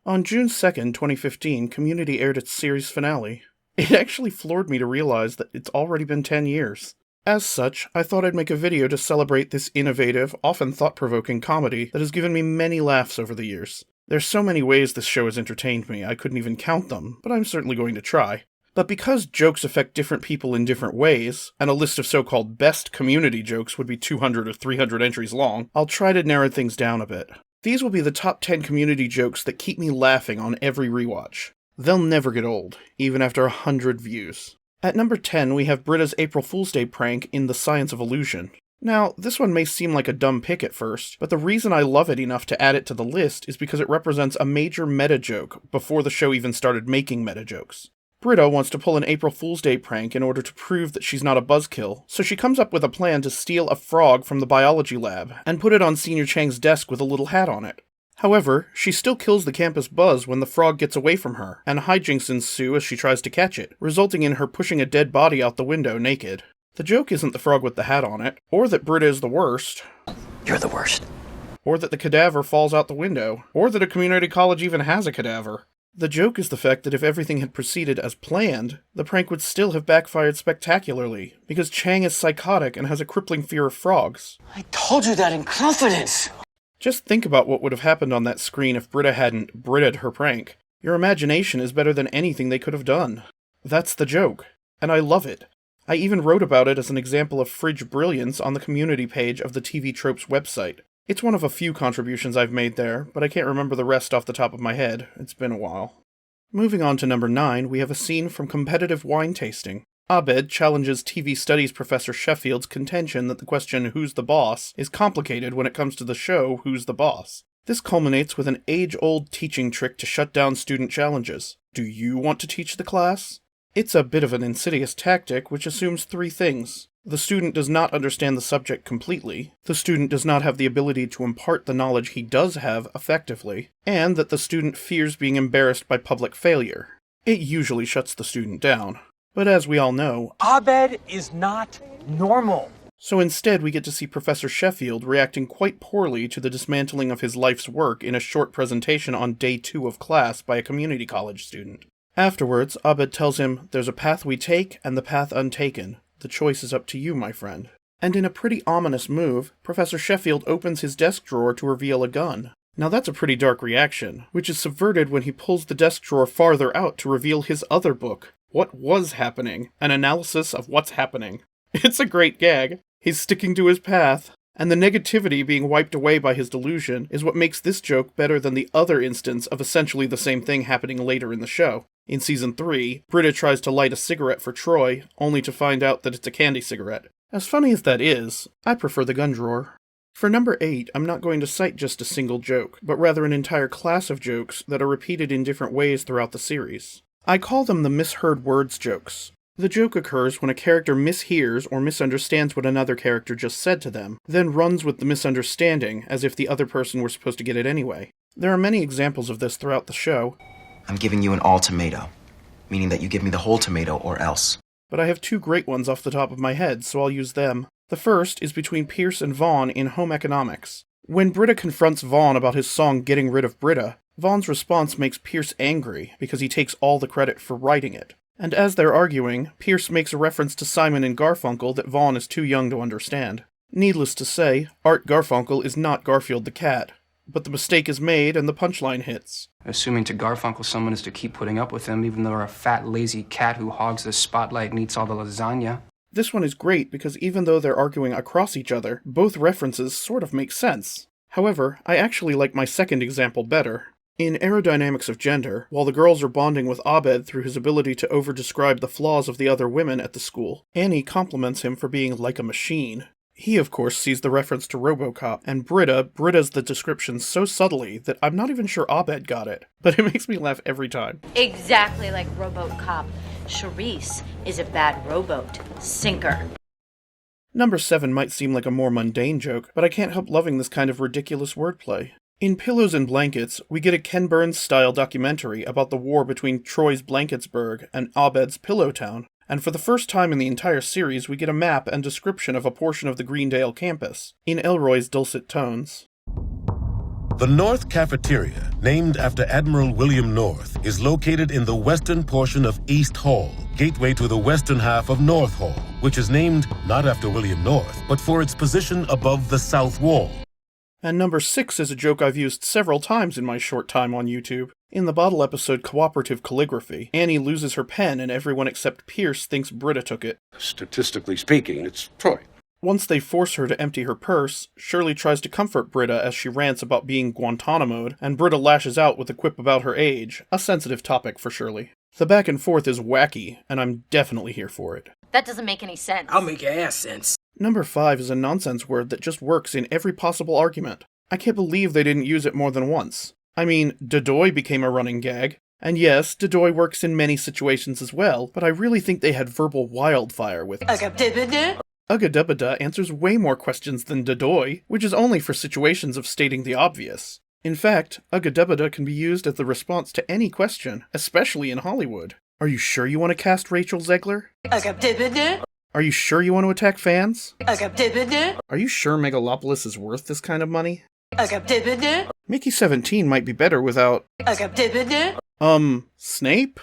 On June 2nd, 2015, Community aired its series finale. It actually floored me to realize that it's already been 10 years. As such, I thought I'd make a video to celebrate this innovative, often thought-provoking comedy that has given me many laughs over the years. There's so many ways this show has entertained me, I couldn't even count them, but I'm certainly going to try. But because jokes affect different people in different ways, and a list of so-called best community jokes would be 200 or 300 entries long, I'll try to narrow things down a bit. These will be the top 10 community jokes that keep me laughing on every rewatch. They'll never get old, even after 100 views. At number 10, we have Britta's April Fool's Day prank in The Science of Illusion. Now, this one may seem like a dumb pick at first, but the reason I love it enough to add it to the list is because it represents a major meta joke before the show even started making meta jokes. Britta wants to pull an April Fool's Day prank in order to prove that she's not a buzzkill, so she comes up with a plan to steal a frog from the biology lab and put it on Senior Chang's desk with a little hat on it. However, she still kills the campus buzz when the frog gets away from her, and hijinks ensue as she tries to catch it, resulting in her pushing a dead body out the window naked. The joke isn't the frog with the hat on it, or that Britta is the worst. You're the worst. Or that the cadaver falls out the window, or that a community college even has a cadaver. The joke is the fact that if everything had proceeded as planned, the prank would still have backfired spectacularly, because Chang is psychotic and has a crippling fear of frogs. I told you that in confidence! Just think about what would have happened on that screen if Britta hadn't Britted her prank. Your imagination is better than anything they could have done. That's the joke, and I love it. I even wrote about it as an example of fridge brilliance on the community page of the TV Tropes website. It's one of a few contributions I've made there, but I can't remember the rest off the top of my head. It's been a while. Moving on to number 9, we have a scene from Competitive Wine Tasting. Abed challenges TV Studies Professor Sheffield's contention that the question "Who's the boss?" is complicated when it comes to the show Who's the Boss? This culminates with an age-old teaching trick to shut down student challenges. Do you want to teach the class? It's a bit of an insidious tactic which assumes 3 things. The student does not understand the subject completely, the student does not have the ability to impart the knowledge he does have effectively, and that the student fears being embarrassed by public failure. It usually shuts the student down. But as we all know, Abed is not normal. So instead we get to see Professor Sheffield reacting quite poorly to the dismantling of his life's work in a short presentation on day 2 of class by a community college student. Afterwards, Abed tells him, "There's a path we take and the path untaken. The choice is up to you, my friend." And in a pretty ominous move, Professor Sheffield opens his desk drawer to reveal a gun. Now that's a pretty dark reaction, which is subverted when he pulls the desk drawer farther out to reveal his other book, What Was Happening? An Analysis of What's Happening. It's a great gag. He's sticking to his path, and the negativity being wiped away by his delusion is what makes this joke better than the other instance of essentially the same thing happening later in the show. In Season 3, Britta tries to light a cigarette for Troy, only to find out that it's a candy cigarette. As funny as that is, I prefer the gun drawer. For number 8, I'm not going to cite just a single joke, but rather an entire class of jokes that are repeated in different ways throughout the series. I call them the misheard words jokes. The joke occurs when a character mishears or misunderstands what another character just said to them, then runs with the misunderstanding as if the other person were supposed to get it anyway. There are many examples of this throughout the show. I'm giving you an all tomato, meaning that you give me the whole tomato or else. But I have 2 great ones off the top of my head, so I'll use them. The first is between Pierce and Vaughn in Home Economics. When Britta confronts Vaughn about his song Getting Rid of Britta, Vaughn's response makes Pierce angry because he takes all the credit for writing it. And as they're arguing, Pierce makes a reference to Simon and Garfunkel that Vaughn is too young to understand. Needless to say, Art Garfunkel is not Garfield the cat. But the mistake is made and the punchline hits. Assuming to Garfunkel someone is to keep putting up with him even though they're a fat, lazy cat who hogs the spotlight and eats all the lasagna. This one is great because even though they're arguing across each other, both references sort of make sense. However, I actually like my second example better. In Aerodynamics of Gender, while the girls are bonding with Abed through his ability to over-describe the flaws of the other women at the school, Annie compliments him for being like a machine. He, of course, sees the reference to RoboCop, and Britta's the description so subtly that I'm not even sure Abed got it, but it makes me laugh every time. Exactly like RoboCop. Charisse is a bad rowboat sinker. Number 7 might seem like a more mundane joke, but I can't help loving this kind of ridiculous wordplay. In Pillows and Blankets, we get a Ken Burns-style documentary about the war between Troy's Blanketsburg and Abed's Pillowtown, and for the first time in the entire series we get a map and description of a portion of the Greendale campus, in Elroy's dulcet tones. The North Cafeteria, named after Admiral William North, is located in the western portion of East Hall, gateway to the western half of North Hall, which is named not after William North, but for its position above the south wall. And number 6 is a joke I've used several times in my short time on YouTube. In the bottle episode Cooperative Calligraphy, Annie loses her pen and everyone except Pierce thinks Britta took it. Statistically speaking, it's Troy. Once they force her to empty her purse, Shirley tries to comfort Britta as she rants about being Guantanamo'd, and Britta lashes out with a quip about her age, a sensitive topic for Shirley. The back and forth is wacky, and I'm definitely here for it. That doesn't make any sense. I'll make your ass sense. Number 5 is a nonsense word that just works in every possible argument. I can't believe they didn't use it more than once. I mean, Dodoy became a running gag, and yes, Dodoy works in many situations as well, but I really think they had verbal wildfire with it. Ugga answers way more questions than Dodoy, which is only for situations of stating the obvious. In fact, Ugga can be used as the response to any question, especially in Hollywood. Are you sure you want to cast Rachel Zegler? Are you sure you want to attack fans? Are you sure Megalopolis is worth this kind of money? Mickey 17 might be better without... Snape?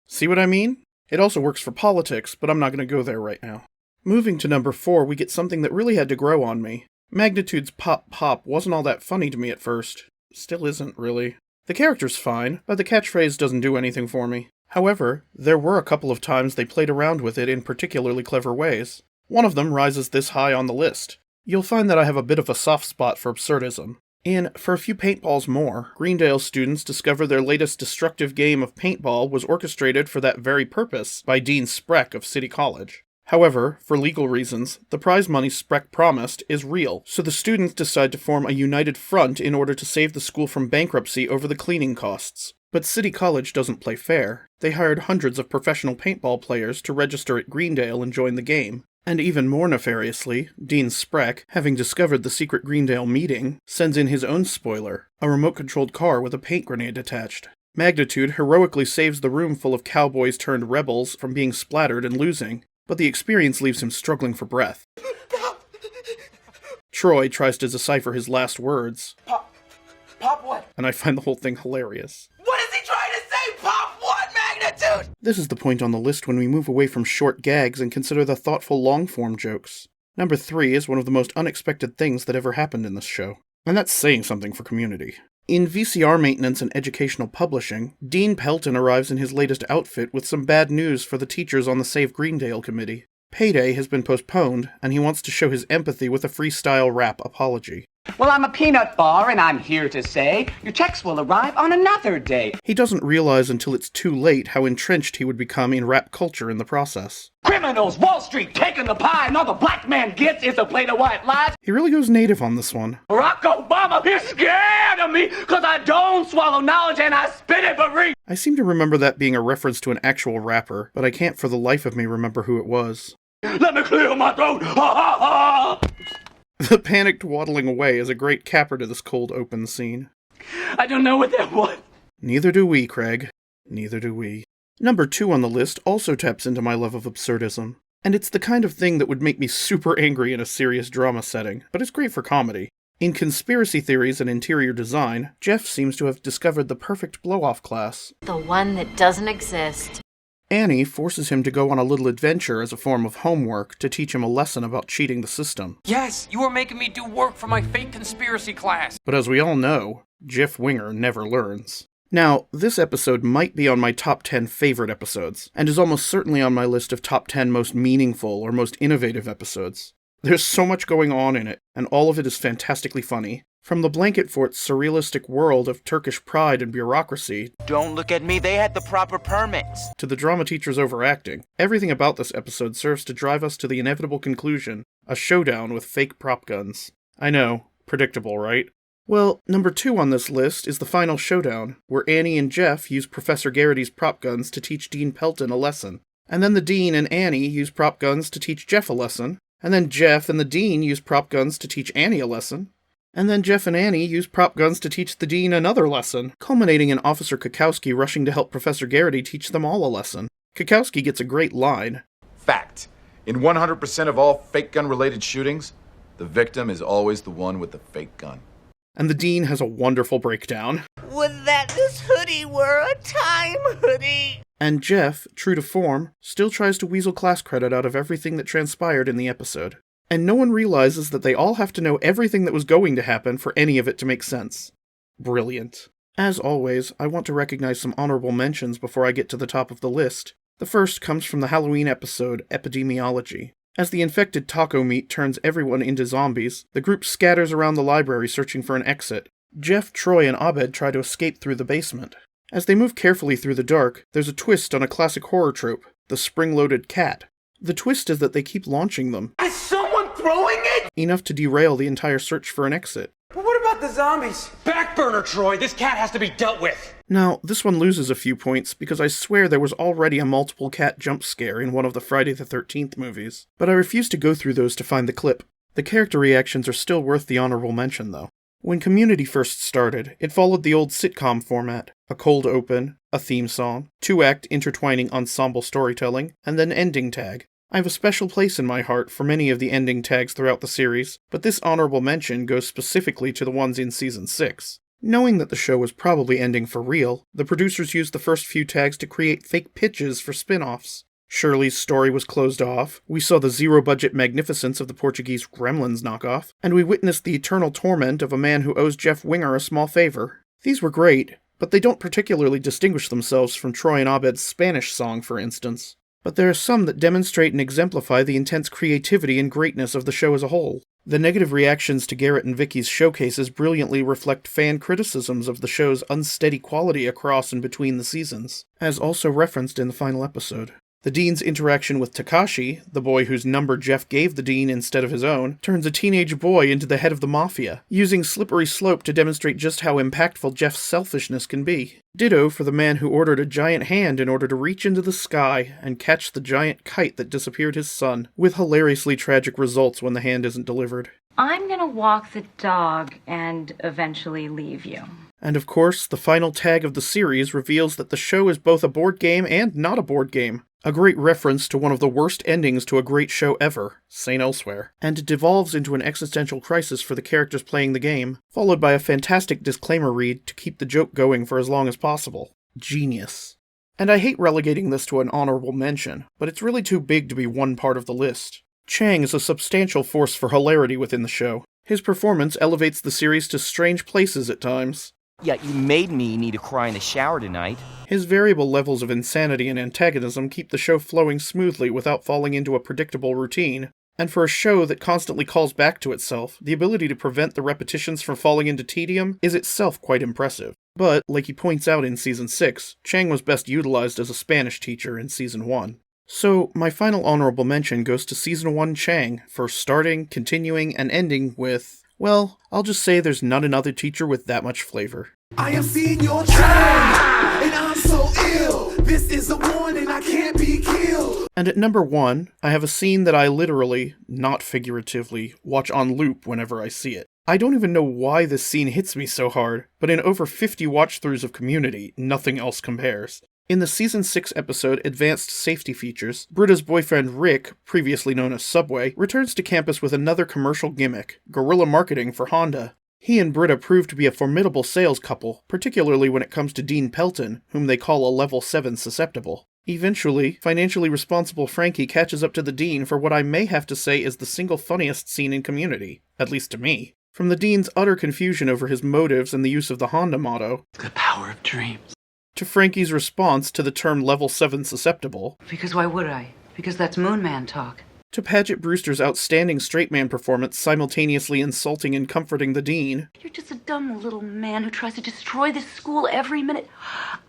See what I mean? It also works for politics, but I'm not going to go there right now. Moving to number 4, we get something that really had to grow on me. Magnitude's Pop Pop wasn't all that funny to me at first. Still isn't, really. The character's fine, but the catchphrase doesn't do anything for me. However, there were a couple of times they played around with it in particularly clever ways. One of them rises this high on the list. You'll find that I have a bit of a soft spot for absurdism. In For a Few Paintballs More, Greendale students discover their latest destructive game of paintball was orchestrated for that very purpose by Dean Spreck of City College. However, for legal reasons, the prize money Spreck promised is real, so the students decide to form a united front in order to save the school from bankruptcy over the cleaning costs. But City College doesn't play fair. They hired hundreds of professional paintball players to register at Greendale and join the game. And even more nefariously, Dean Spreck, having discovered the secret Greendale meeting, sends in his own spoiler, a remote-controlled car with a paint grenade attached. Magnitude heroically saves the room full of cowboys turned rebels from being splattered and losing, but the experience leaves him struggling for breath. Troy tries to decipher his last words. Pop what? And I find the whole thing hilarious. What is he trying to say? Pop what, Magnitude? This is the point on the list when we move away from short gags and consider the thoughtful long-form jokes. Number 3 is one of the most unexpected things that ever happened in this show. And that's saying something for Community. In VCR maintenance and educational publishing, Dean Pelton arrives in his latest outfit with some bad news for the teachers on the Save Greendale committee. Payday has been postponed, and he wants to show his empathy with a freestyle rap apology. Well, I'm a peanut bar, and I'm here to say your checks will arrive on another day. He doesn't realize until it's too late how entrenched he would become in rap culture in the process. Criminals, Wall Street, taking the pie, and all the black man gets is a plate of white lies. He really goes native on this one. Barack Obama is scared of me because I don't swallow knowledge and I spit it for free. I seem to remember that being a reference to an actual rapper, but I can't for the life of me remember who it was. Let me clear my throat. Ha ha ha! The panicked waddling away is a great capper to this cold open scene. I don't know what that was. Neither do we, Craig. Neither do we. Number 2 on the list also taps into my love of absurdism. And it's the kind of thing that would make me super angry in a serious drama setting, but it's great for comedy. In Conspiracy Theories and Interior Design, Jeff seems to have discovered the perfect blow-off class. The one that doesn't exist. Annie forces him to go on a little adventure as a form of homework to teach him a lesson about cheating the system. Yes, you were making me do work for my fake conspiracy class. But as we all know, Jeff Winger never learns. Now, this episode might be on my top 10 favorite episodes, and is almost certainly on my list of top 10 most meaningful or most innovative episodes. There's so much going on in it, and all of it is fantastically funny. From the Blanket Fort's surrealistic world of Turkish pride and bureaucracy, Don't look at me, they had the proper permits. to the drama teacher's overacting, everything about this episode serves to drive us to the inevitable conclusion, a showdown with fake prop guns. I know, predictable, right? Well, number 2 on this list is the final showdown, where Annie and Jeff use Professor Garrity's prop guns to teach Dean Pelton a lesson. And then the Dean and Annie use prop guns to teach Jeff a lesson. And then Jeff and the Dean use prop guns to teach Annie a lesson. And then Jeff and Annie use prop guns to teach the Dean another lesson, culminating in Officer Kakowski rushing to help Professor Garrity teach them all a lesson. Kakowski gets a great line. Fact. In 100% of all fake gun-related shootings, the victim is always the one with the fake gun. and the dean has a wonderful breakdown. Would that this hoodie were a time hoodie. And Jeff, true to form, still tries to weasel class credit out of everything that transpired in the episode. And no one realizes that they all have to know everything that was going to happen for any of it to make sense. Brilliant. As always, I want to recognize some honorable mentions before I get to the top of the list. The first comes from the Halloween episode, Epidemiology. As the infected taco meat turns everyone into zombies, the group scatters around the library searching for an exit. Jeff, Troy, and Abed try to escape through the basement. As they move carefully through the dark, there's a twist on a classic horror trope, the spring-loaded cat. The twist is that they keep launching them. Is someone throwing it? Enough to derail the entire search for an exit. But what about the zombies? Backburner, Troy. This cat has to be dealt with. Now, this one loses a few points because I swear there was already a multiple cat jump scare in one of the Friday the 13th movies, but I refuse to go through those to find the clip. The character reactions are still worth the honorable mention, though. When Community first started, it followed the old sitcom format, a cold open, a theme song, 2-act intertwining ensemble storytelling, and then ending tag. I have a special place in my heart for many of the ending tags throughout the series, but this honorable mention goes specifically to the ones in Season 6. Knowing that the show was probably ending for real, the producers used the first few tags to create fake pitches for spin-offs. Shirley's story was closed off, we saw the zero-budget magnificence of the Portuguese Gremlins knockoff, and we witnessed the eternal torment of a man who owes Jeff Winger a small favor. These were great, but they don't particularly distinguish themselves from Troy and Abed's Spanish song, for instance. But there are some that demonstrate and exemplify the intense creativity and greatness of the show as a whole. The negative reactions to Garrett and Vicky's showcases brilliantly reflect fan criticisms of the show's unsteady quality across and between the seasons, as also referenced in the final episode. The Dean's interaction with Takashi, the boy whose number Jeff gave the Dean instead of his own, turns a teenage boy into the head of the Mafia, using Slippery Slope to demonstrate just how impactful Jeff's selfishness can be. Ditto for the man who ordered a giant hand in order to reach into the sky and catch the giant kite that disappeared his son, with hilariously tragic results when the hand isn't delivered. I'm gonna walk the dog and eventually leave you. And of course, the final tag of the series reveals that the show is both a board game and not a board game. A great reference to one of the worst endings to a great show ever, St. Elsewhere, and it devolves into an existential crisis for the characters playing the game, followed by a fantastic disclaimer read to keep the joke going for as long as possible. Genius. And I hate relegating this to an honorable mention, but it's really too big to be one part of the list. Chang is a substantial force for hilarity within the show. His performance elevates the series to strange places at times. Yeah, you made me need to cry in the shower tonight. His variable levels of insanity and antagonism keep the show flowing smoothly without falling into a predictable routine. And for a show that constantly calls back to itself, the ability to prevent the repetitions from falling into tedium is itself quite impressive. But, like he points out in Season 6, Chang was best utilized as a Spanish teacher in Season 1. So, my final honorable mention goes to Season 1 Chang for starting, continuing, and ending with, well, I'll just say there's not another teacher with that much flavor. I am seeing your train, and I'm so ill. This is a warning, I can't be killed. And at number 1, I have a scene that I literally, not figuratively, watch on loop whenever I see it. I don't even know why this scene hits me so hard, but in over 50 watch-throughs of Community, nothing else compares. In the Season 6 episode Advanced Safety Features, Britta's boyfriend Rick, previously known as Subway, returns to campus with another commercial gimmick, guerrilla marketing for Honda. He and Britta prove to be a formidable sales couple, particularly when it comes to Dean Pelton, whom they call a Level 7 susceptible. Eventually, financially responsible Frankie catches up to the Dean for what I may have to say is the single funniest scene in Community, at least to me. From the Dean's utter confusion over his motives and the use of the Honda motto, The power of dreams. to Frankie's response to the term Level 7 susceptible, Because why would I? Because that's Moon Man talk. to Paget Brewster's outstanding straight man performance simultaneously insulting and comforting the Dean. You're just a dumb little man who tries to destroy this school every minute.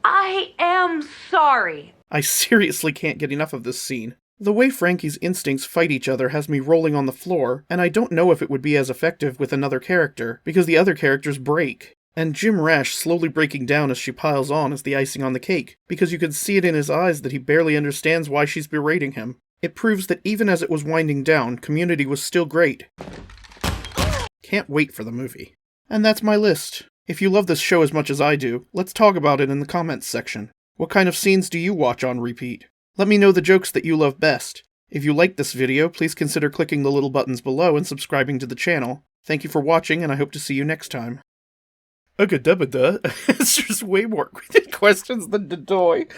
I am sorry. I seriously can't get enough of this scene. The way Frankie's instincts fight each other has me rolling on the floor, and I don't know if it would be as effective with another character, because the other characters break. And Jim Rash slowly breaking down as she piles on is the icing on the cake, because you can see it in his eyes that he barely understands why she's berating him. It proves that even as it was winding down, Community was still great. Can't wait for the movie. And that's my list. If you love this show as much as I do, let's talk about it in the comments section. What kind of scenes do you watch on repeat? Let me know the jokes that you love best. If you liked this video, please consider clicking the little buttons below and subscribing to the channel. Thank you for watching, and I hope to see you next time. Ugga-dubba-duh answers way more questions than Dodoy.